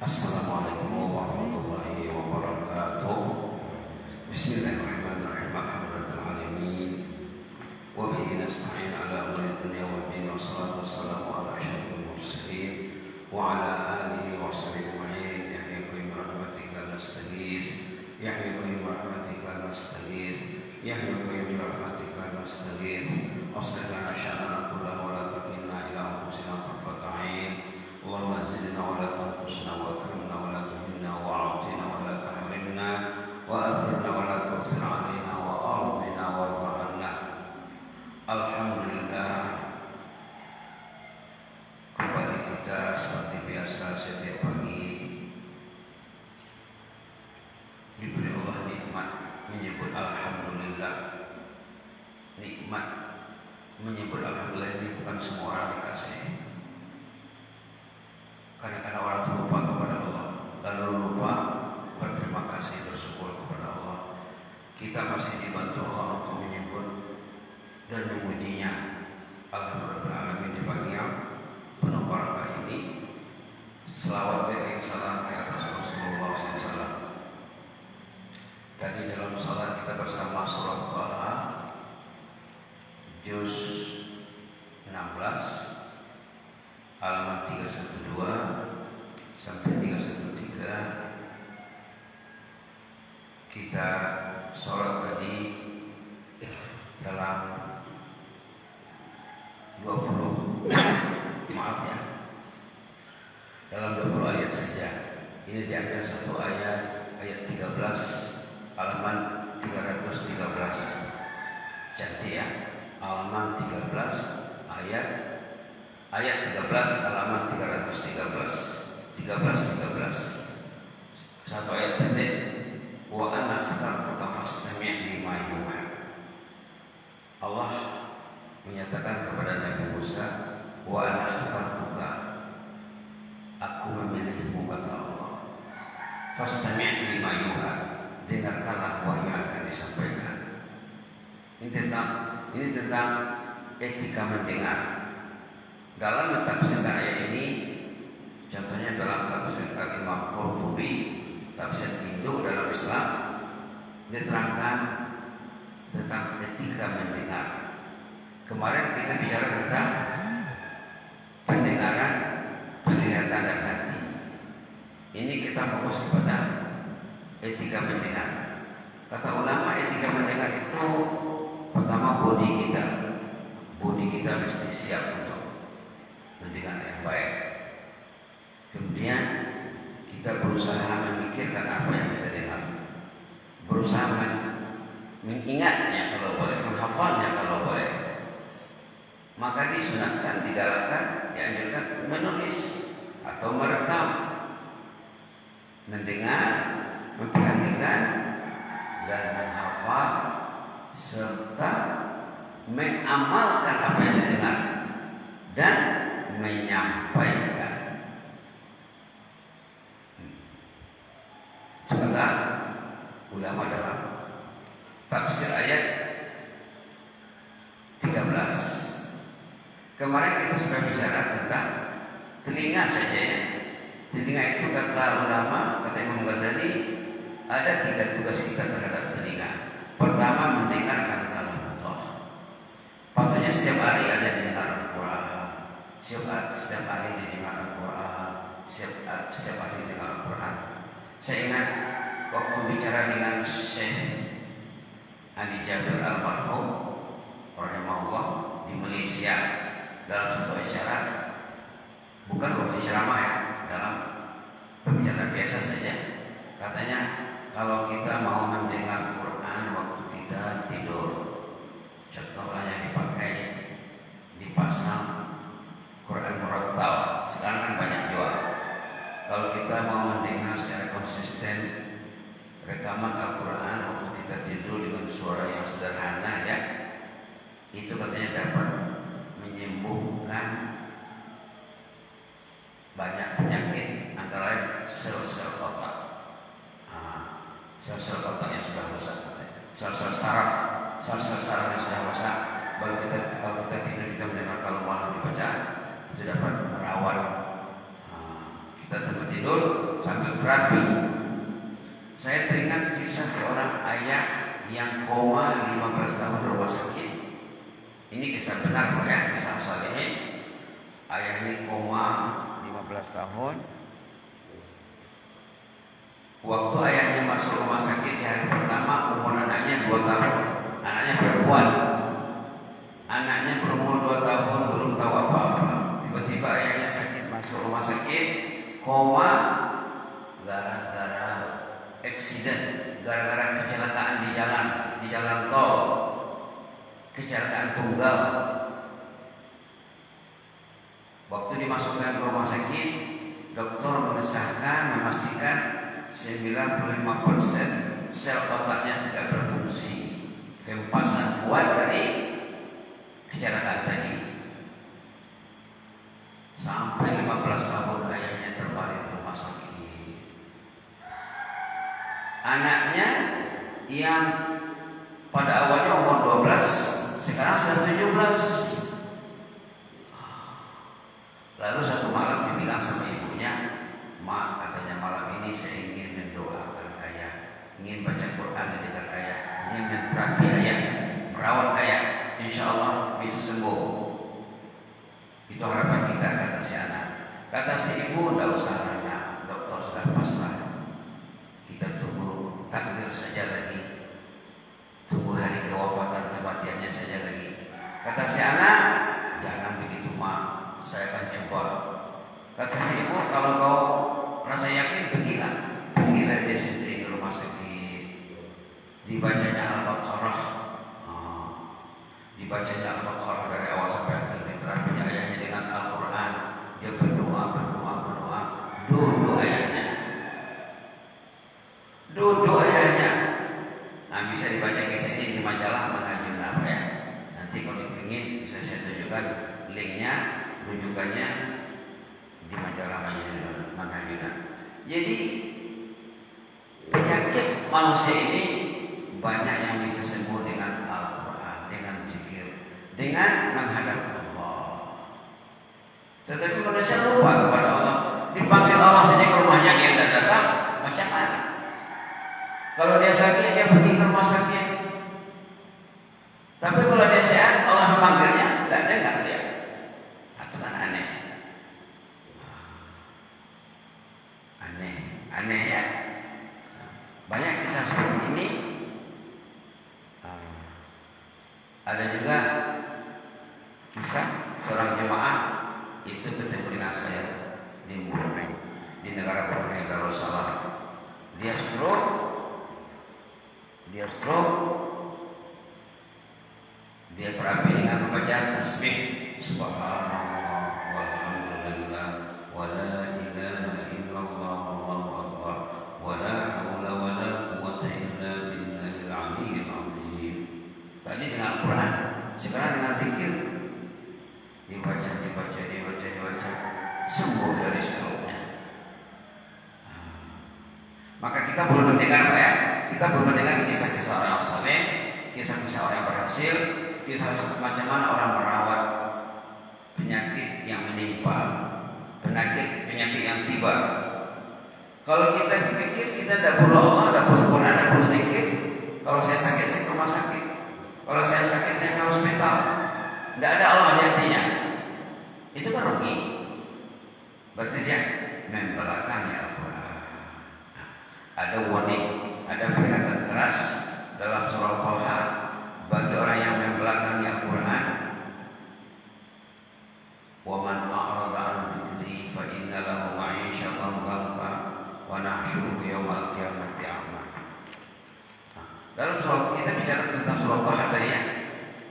Assalamualaikum warahmatullahi wabarakatuh. Bismillahirrahmanirrahim. Alhamdulillahil alamin. Wa bihi nasta'in ala umuri dunya waddin. Wassalatu wassalamu ala asyrofil mursalin wa ala alihi wa sahbihi ajma'in. Yahyikum bi rahmatika nastaghits. Yahyikum bi rahmatika nastaghits. Yahyikum bi rahmatika nastaghits. Aslih lana sya'nana kullahu wa la takilna ila anfusina tarfata 'ain. Allahumma zidna wa la tanqusna wa akrimna wa la tuhinna wa a'tina wa la tahrimna wa athirna wa la tu'thir 'alaina wa ardina warda 'anna. Alhamdulillah, kembali kita seperti biasa setiap pagi diberi Allah nikmat menyebut alhamdulillah. Nikmat menyebut alhamdulillah ini bukan semua orang dikasih. Kadang-kadang orang lupa kepada Allah, lalu lupa berterima kasih, bersyukur kepada Allah. Kita masih dibantu Allah untuk menyebut dan memujinya. Alhamdulillah di pagi yang penuh barakah ini, selawat dan salam ke atas Rasulullah SAW. Tadi dalam salat kita bersama surah Taha juz 16 halaman 312 sampai 313. Kita sholat tadi dalam 20 maaf ya, dalam 20 ayat saja. Ini diambil satu ayat 13 halaman 313. Cantik ya, halaman 13 ayat 13 halaman 313. Satu ayat pendek. Wa ana khatartuka fastami' lima yuha. Allah menyatakan kepada Nabi Musa, wa ana khatartuka, aku memilihmu kata Allah. Fastami' lima yuha, dengarkanlah wahyu yang akan disampaikan. Ini tentang etika mendengar. Dalam tafsir ayat ini, contohnya dalam tafsir Imam Qurtubi, tafsir induk dalam Islam, diterangkan tentang etika mendengar. Kemarin kita bicara tentang pendengaran, penglihatan dan hati. Ini kita fokus kepada etika mendengar. Kata ulama, etika mendengar itu pertama bodi kita mesti siap untuk mendengar yang baik. Kemudian kita berusaha memikirkan apa yang kita dengar, berusaha mengingatnya kalau boleh, menghafalnya kalau boleh. Maka disunatkan, digalakkan, dianjurkan menulis atau merekam, mendengar, memperhatikan dan menghafal serta mengamalkan apa yang didengar dan menyampaikan. Juga ulama dalam tafsir ayat 13. Kemarin kita sudah bicara tentang telinga saja ya. Telinga itu kata ulama, kata Imam Ghazali, ada 3 tugas kita terhadap telinga. Pertama, mendengarkan kalam Allah. Patutnya setiap hari ada didengar Al-Quran, setiap hari didengar Al-Quran, setiap hari didengar Al-Quran. Saya ingat waktu bicara dengan Syekh Andi Jabir Al-Marhum rahimahullah di Malaysia dalam satu acara, bukan waktu ceramah ya, dalam pembicaraan biasa saja. Katanya kalau kita mau mendengar Quran waktu kita tidur, contohnya dipakai, dipasang Quran murattal. Sekarang kan banyak jual. Kalau kita mau mendengar secara konsisten rekaman Al-Quran waktu kita tidur dengan suara yang sederhana ya, itu katanya dapat menyembuhkan banyak penyakit, antara lain sel-sel otak. Sel-sel otak yang sudah rusak, sel-sel saraf yang sudah rusak. Kalau kita tidur, kita mendengar kalau malam dibaca, itu dapat merawat kita tempat tidur sambil terapi. Saya teringat kisah seorang ayah yang koma 15 tahun rumah sakit. Ini kisah benar Pak ya, kisah saleh. Ayah ini koma 15 tahun. Waktu ayahnya masuk rumah sakit di hari pertama, umur anaknya 2 tahun. Anaknya perempuan. Anaknya berumur 2 tahun, belum tahu apa-apa. Tiba-tiba ayahnya sakit, masuk rumah sakit, koma gara-gara eksiden, gara-gara kecelakaan di jalan tol, kecelakaan tunggal. Waktu dimasukkan ke rumah sakit, dokter mengesahkan, memastikan 95% sel otaknya tidak berfungsi. Hempasan kuat dari kecelakaan tadi. Sampai 15 tahun ayahnya terbaring di rumah sakit. Anaknya yang pada awalnya umur 12, sekarang sudah 17. Lalu satu malam dia bilang sama ibunya, "Mak," katanya, "malam ini saya ingin mendoakan ayah, ingin baca Quran di dekat ayah, ingin menterapi ayah, merawat ayah, insya Allah bisa sembuh." Itu harapan kita, kata si anak. Kata si ibu, "Tidak usah nanya, dokter sudah pasrah. Kita tunggu takdir saja lagi, tunggu hari kewafatan kematiannya saja lagi." Kata si anak, "Jangan begitu mak, saya akan coba." Kata si ibu, "Kalau kau rasa yakin, pergilah dia sendiri ke rumah sakit. Dibacanya Al-Baqarah, dibacanya Al-Baqarah dari awal sampai akhir, diterapinya ayahnya dengan Al-Quran. Dia berdoa. Duduk ayahnya. Nah, bisa dibaca kisah ini di majalah Manhajun apa ya. Nanti kalau ingin bisa saya tunjukkan linknya, rujukannya di majalah Manhajun. Jadi penyakit manusia ini banyak yang bisa sembuh dengan Al-Quran, dengan zikir, dengan menghadap Allah. Tetapi manusia lupa kepada Allah. Dipanggil Allah saja ke rumahnya dia tidak datang, macam mana? Kalau dia sakit, dia pergi ke rumah sakit. Tapi kalau dia sehat, Allah memanggilnya, tidak dengar dia. Itu kan aneh. Aneh ya. Banyak kisah seperti ini. Ada juga kisah seorang jemaah itu ketemu dengan saya di Brunei, di negara Brunei Darussalam. Dia stroke, dia terapi dengan membaca tasbih subhanallah walhamdulillah wala ilaha illallah wallahu akbar wala haula wala quwwata illa billahil aliyyil azim. Tadi dengan Al-Quran, sekarang dengan zikir, dibaca, sembuh dari stroke-nya. Maka kita belum mendengar ya, kita belum mendengar kisah-kisah orang saleh, kisah-kisah orang yang berhasil, kisah macam mana orang merawat penyakit yang menimpa, penyakit yang tiba. Kalau kita pikir kita tidak perlu Allah, tidak perlu Quran, tidak perlu zikir. Kalau saya sakit, saya ke rumah sakit. Kalau saya sakit, saya ke hospital. Tidak ada Allah di hatinya. Itu kan rugi. Berarti dia membelakangi Al-Quran. Ada warning, ada peringatan keras dalam surah Al-Qaha bagi orang yang membelakangi Al-Quran. Wa man a'rada 'an dzikri fa inna lahu ma'isyatan dhanka wa nahsyuruhu yaumal qiyamati a'ma. Dalam surah kita bicara tentang surah Al-Qaha tadi ya.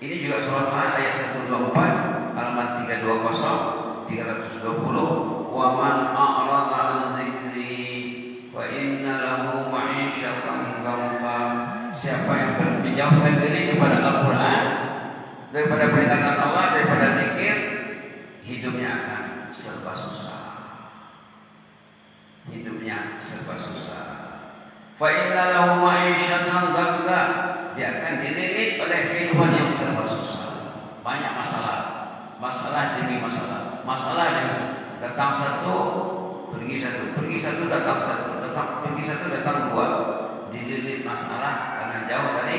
Ini juga surah Al-Qaha ayat 124, halaman 320. Wa man a'rada 'an dzikri wa inna lahu ma'isyatan dhanka. Siapa yang menjauhkan diri daripada Al-Quran, daripada peringatan Allah, daripada zikir, hidupnya akan serba susah. Fa inna lahu ma'isyatan dhanka. Dia akan dililit oleh kehidupan yang serba susah. Banyak masalah demi masalah. Datang satu pergi satu datang satu, pergi satu datang dua. Dililit masalah karena jauh dari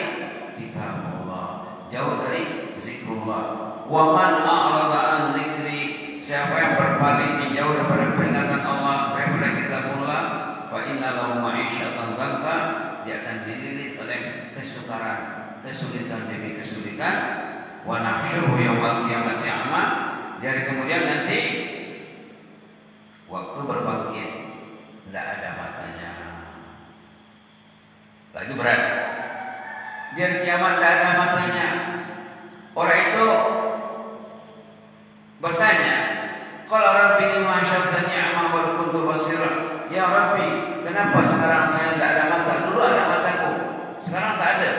kitabullah, jauh dari zikrullah. Wa man a'rada an dzikri, siapa yang berpaling menjauh daripada peringatan Allah, daripada kitabullah, fa inna lahu ma'isyatan dhanka, dia akan dililit oleh kesukaran, kesulitan demi kesulitan. Wa nahsyuruhu yaumal qiyamati a'ma, dari kemudian nanti waktu berbangkit tidak ada matanya. Lagi berat. Jadi kiamat tidak ada matanya. Orang itu bertanya, qala rabbi lima hasyartani a'ma wa kuntu basira. Ya Rabbi, kenapa sekarang saya tidak ada mata? Dulu ada mataku, sekarang tak ada.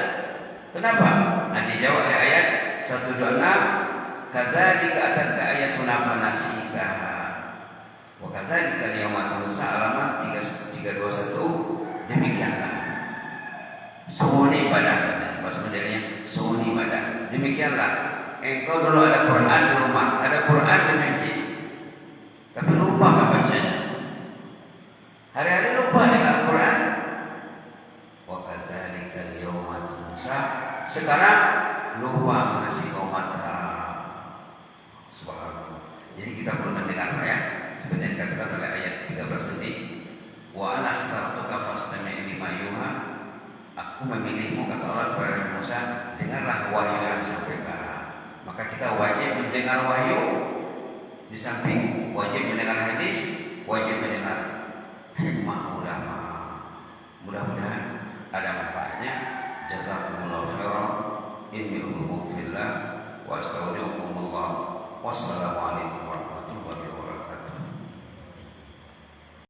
Kenapa? Nah, dijawab oleh ayat 126, kadzalika atatka ayatuna fanasitaha wa kadzalika al-yawma tunsa, halaman 321. Demikianlah suni ibadah, bahasa modelnya suni ibadah. Demikianlah engkau dulu ada Quran di rumah, ada Quran di masjid, tapi lupa bacanya. Hari-hari lupa dengan Quran. Wa kadzalika al-yawma tunsa, sekarang lupa mengasih mata. Subhanallah. Jadi kita perlu mendengar ya, seperti yang dikatakan oleh ayat 13 tadi. Wa ana akhtartuka fastami' lima yuha. Aku memilihmu, kata Allah kepada Musa, dengarlah wahyu yang disampaikan. Maka kita wajib mendengar wahyu, di samping wajib mendengar hadis, wajib mendengar hikmah ulama. Mudah-mudahan ada manfaatnya. Jazakumullahu khairan. Inni uhibbukum fillah wa astaghfirukumullah. Wassalamualaikum.